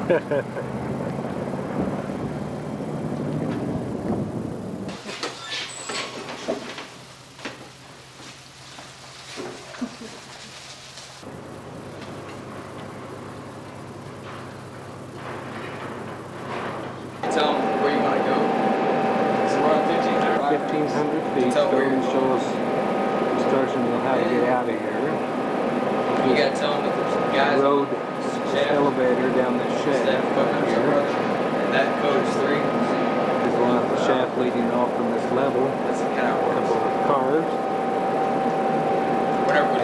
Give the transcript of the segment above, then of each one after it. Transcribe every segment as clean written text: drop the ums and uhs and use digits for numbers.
Tell them where you want to go. So we're on 1,500 feet. Go and show us instructions on how to get out of here. You gotta tell them that there's guys road shaft, elevator down this shaft. And that code is 3. There's one of the shaft leading off from this level. That's the kind of A couple of cars. Whatever we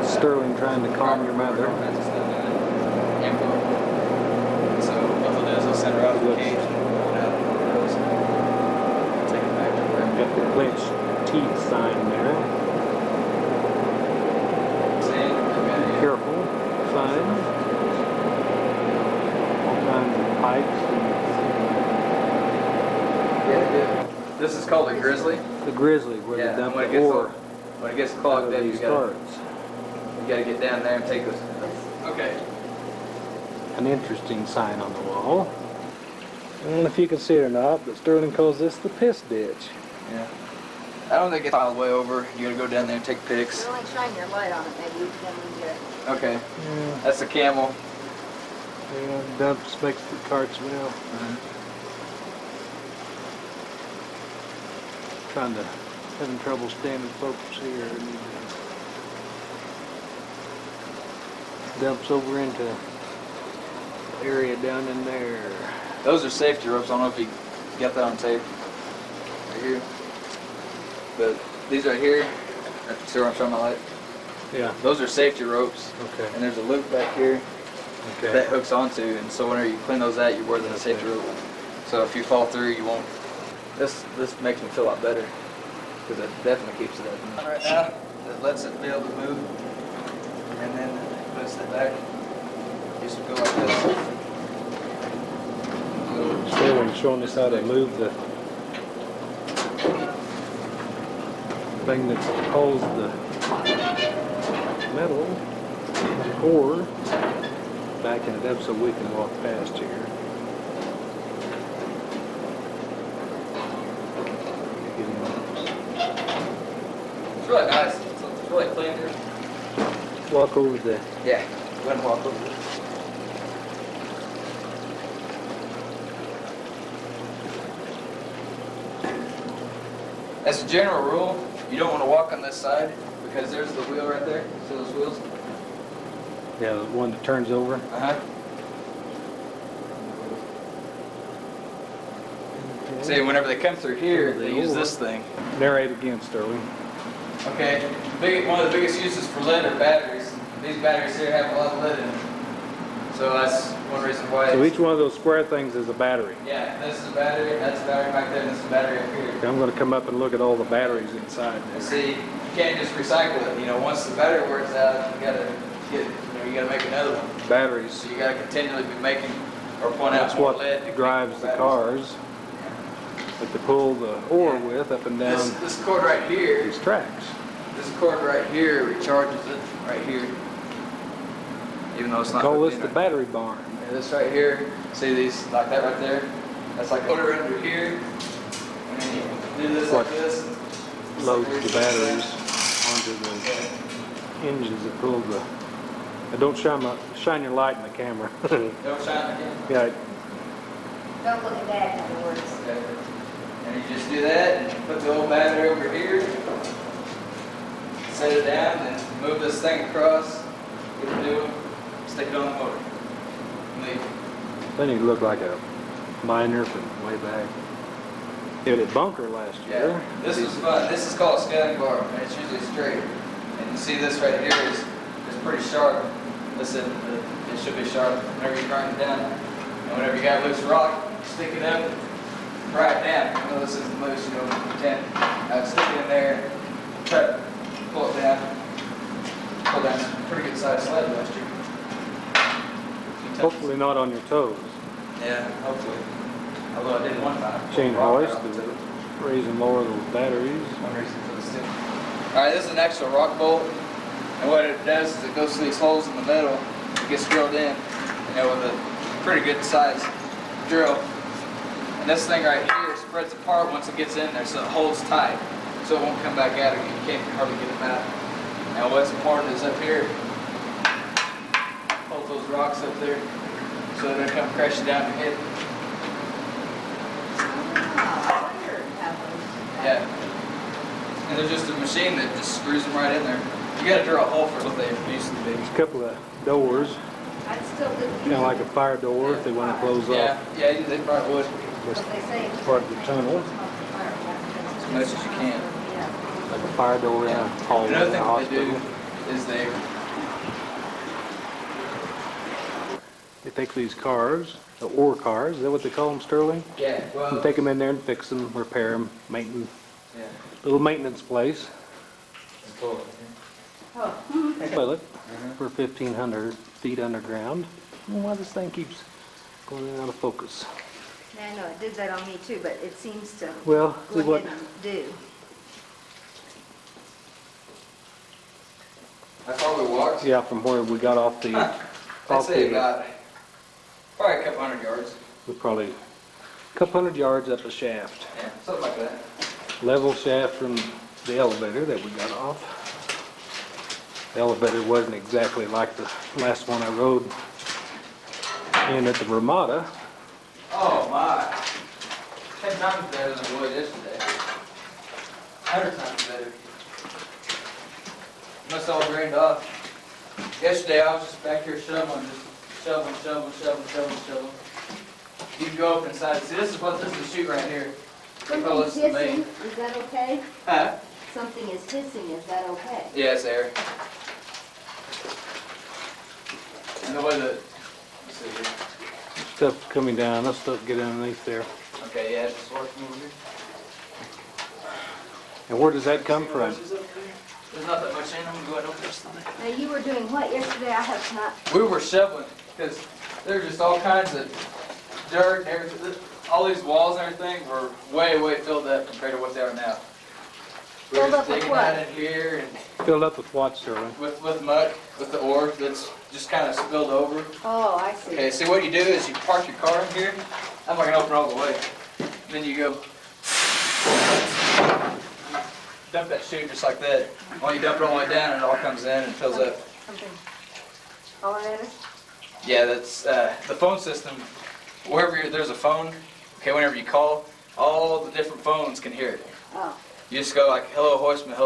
Sterling trying to calm your mother. So what they'll do is they'll send her out of the cage and pull it out of the roads. Take it back to where Got the clenched teeth sign there. Careful sign. All kinds of pipes. This is called a grizzly. The grizzly, where they dump when the ore. When it gets clogged up, you these gotta carts. get down there and take this. Okay. An interesting sign on the wall. I don't know if you can see it or not, but Sterling calls this the piss ditch. Yeah. I don't think it's piled way over. You gotta go down there and take pics. Really shine your light on it, maybe then we get it. Okay. Yeah. That's the camel. Yeah, dumps makes the carts well. Trying to having trouble standing focus here. Dumps over into the area down in there. Those are safety ropes. I don't know if you got that on tape. Right here. But these right here, see where I'm showing my light? Yeah. Those are safety ropes. Okay. And there's a loop back here Okay. that hooks onto, and so whenever you clean those out, you're wearing the safety rope. So if you fall through, you won't. This makes me feel a lot better because it definitely keeps it up. Right now, it lets it be able to move, and then it puts it back. Just go like this. Sterling showing us how to move the thing that holds the metal ore, backing it up so we can walk past here. It's really nice. It's really clean here. Walk over the. Yeah, go ahead and walk over it. As a general rule, you don't want to walk on this side because there's the wheel right there. See those wheels? Yeah, the one that turns over. Uh-huh. Okay. See, whenever they come through here, they use this thing. Narrate again, Sterling. Okay, one of the biggest uses for lead are batteries. These batteries here have a lot of lead in them. So that's one reason why. So each one of those square things is a battery. Yeah, this is a battery, that's a battery back there, and this is a battery up here. Okay, I'm going to come up and look at all the batteries inside there. See, you can't just recycle it. You know, once the battery wears out, you gotta make another one. Batteries. So you gotta continually be making or point That's out more what lead. to drives keep the batteries. cars that they pull the ore with up and down This cord right here, these tracks. this cord right here recharges it right here. Even though it's not. Call hooked this in the right. battery barn. And this right here, see these like that right there? That's like put her under here, and then you do this What like this. loads the batteries onto the engines that pull the. Don't shine your light in the camera. Don't shine again. Yeah. Don't look at that, in other words. Okay. And you just do that, and put the old battery over here, set it down, and move this thing across, get the new one, stick it on the motor. And leave. Then you look like a miner from way back. Hit a bunker last year. Yeah, this is fun. This is called a scaling bar, and it's usually straight. And you see this right here is pretty sharp. Listen, it should be sharp whenever you grind it down. And whenever you got loose rock, stick it up, pry it down. I know this isn't loose, you know, you can stick it in there, try to pull it down. Pull down some pretty good sized sled last year. Hopefully not on your toes. Yeah, hopefully. Although I did one time. Chain Rock hoist out to too. raise and lower those batteries. One reason for the steel. Alright, this is an actual rock bolt. And what it does is it goes through these holes in the metal. It gets drilled in. You know, with pretty good size drill. And this thing right here spreads apart once it gets in there, so it holds tight, so it won't come back out again. You can't hardly get it out. Now what's important is up here, hold those rocks up there, so they don't come crashing down your head. I wonder how those. Yeah. And there's just a machine that just screws them right in there. You gotta drill a hole for what they used to be. There's a couple of doors, I'd still do. kind of like a fire door if they want to close Yeah, off yeah, they probably would. But this they say. part of the tunnel, As much as you can. Yeah. like a fire door in a hallway in Another a thing that they do hospital. is They take these cars, the ore cars, is that what they call them, Sterling? yeah, well, And take them in there and fix them, repair them, maintenance, yeah. little maintenance place. Cool. Oh. Toilet for 1,500 feet underground. I don't know why this thing keeps going in and out of focus. Yeah, I know, it did that on me too, but it seems to Well, see go what, ahead and do. I probably walked. yeah, from where we got off the, I'd off say the, about probably a couple hundred yards. we're probably a couple hundred yards up a shaft. Yeah, something like that. Level shaft from the elevator that we got off. The elevator wasn't exactly like the last one I rode in at the Ramada. Oh my! 10 times better than it was yesterday. 100 times better. Must all drained off. Yesterday I was just back here shoveling, just shoveling. You can go up inside. See, this is the chute right here. They call this Something's the main. hissing, is that okay? Huh? Something is hissing, is that okay? Yeah, it's air. And the way that, let's see here. Stuff coming down, that stuff get underneath there. Okay, yeah, it's just working over here. And where does that come from? There's not that much in them. I'm going to go ahead and open this thing. Now, you were doing what yesterday? I have not, We were shoveling because there's just all kinds of dirt and everything. All these walls and everything were way filled up compared to what they are now. We were Filled just up with digging what? out in here and Filled up with what, Sterling? with mud, with the ore that's just kind of spilled over. oh, I see. Okay, see what you do is you park your car in here. I'm not gonna open it all the way. And then you go dump that chute just like that. While you dump it all the way down, it all comes in and fills up. Something. All right, Yeah, that's the phone system. Wherever there's a phone, okay, whenever you call, all the different phones can hear it. oh, You just go like, hello Hoistman,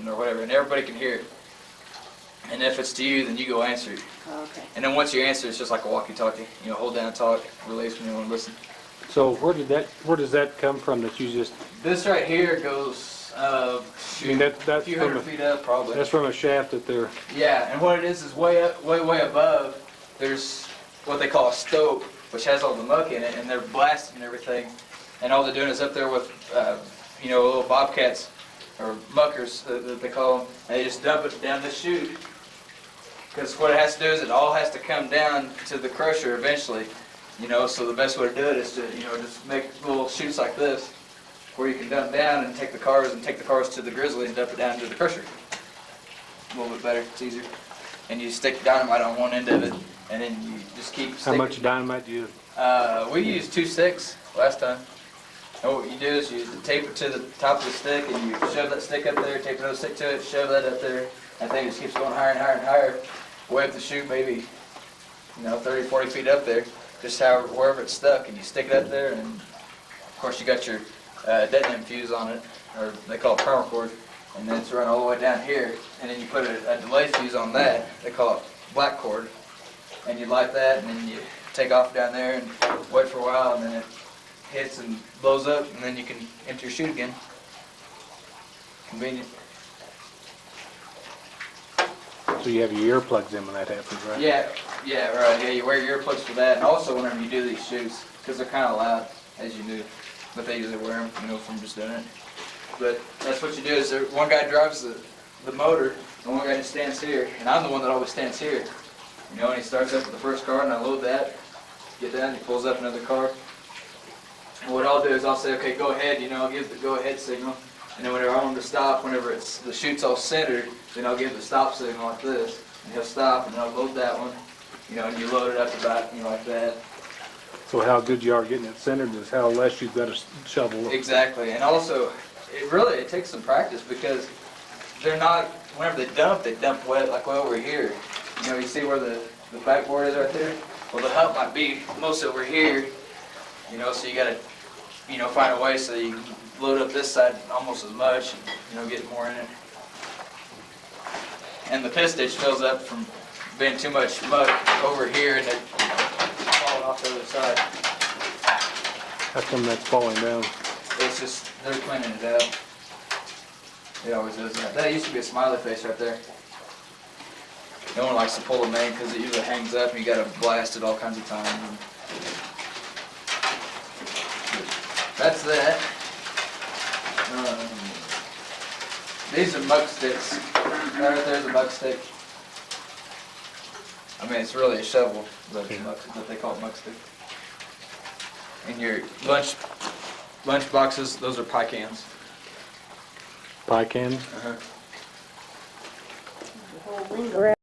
or whatever, and everybody can hear it. And if it's to you, then you go answer it. okay. And then once you answer, it's just like a walkie-talkie. You know, hold down, talk, release when you want to listen. So where does that come from that you just, This right here goes, I mean, a that's few from hundred feet up, probably. that's from a shaft that they're, Yeah, and what it is way up, way above, there's what they call a stope, which has all the muck in it, and they're blasting and everything. And all they're doing is up there with, you know, little bobcats, or muckers, that they call them, and they just dump it down the chute. Because what it has to do is it all has to come down to the crusher eventually. You know, so the best way to do it is to, you know, just make little chutes like this, where you can dump down and take the cars to the grizzly and dump it down to the crusher. A little bit better, it's easier. And you stick dynamite on one end of it, and then you just keep how sticking. much dynamite do you, We used 2 sticks last time. And what you do is you tape it to the top of the stick, and you shove that stick up there, tape another stick to it, shove that up there. That thing just keeps going higher and higher and higher. Way up the chute, maybe, you know, 30, 40 feet up there. Just wherever it's stuck, and you stick it up there, and of course you got your detonating fuse on it, or they call it permacord, and then it's run all the way down here, and then you put a delay fuse on that, they call it black cord, and you light that, and then you take off down there and wait for a while, and then it hits and blows up, and then you can enter your chute again. Convenient. so you have your earplugs in when that happens, right? Yeah, right. Yeah, you wear your earplugs for that, and also whenever you do these shoots, because they're kind of loud, as you knew, but they usually wear them, you know, from just doing it. But that's what you do is one guy drives the motor, and one guy just stands here, and I'm the one that always stands here. You know, and he starts up with the first car, and I load that, get down, he pulls up another car. And what I'll do is I'll say, okay, go ahead, you know, I'll give the go ahead signal. And then whenever I want him to stop, whenever the chute's all centered, then I'll give the stop signal like this. And he'll stop, and then I'll load that one. You know, and you load it up about, you know, like that. So how good you are getting it centered is how less you've got to shovel. Exactly, and also, it takes some practice because they're not, whenever they dump wet like way over here. You know, you see where the backboard is right there? Well, the hump might be most over here, you know, so you gotta, you know, find a way so you can load up this side almost as much and, you know, get more in it. And the pit stitch fills up from being too much mud over here and it falling off the other side. How come that's falling down? It's just, they're cleaning it out. It always does that. That used to be a smiley face right there. No one likes to pull the main because it usually hangs up and you gotta blast it all kinds of times. That's that. These are muck sticks. Right there's a muck stick. I mean, it's really a shovel, but they call it muck stick. And your lunch boxes, those are pie cans. Pie can? The whole lingo.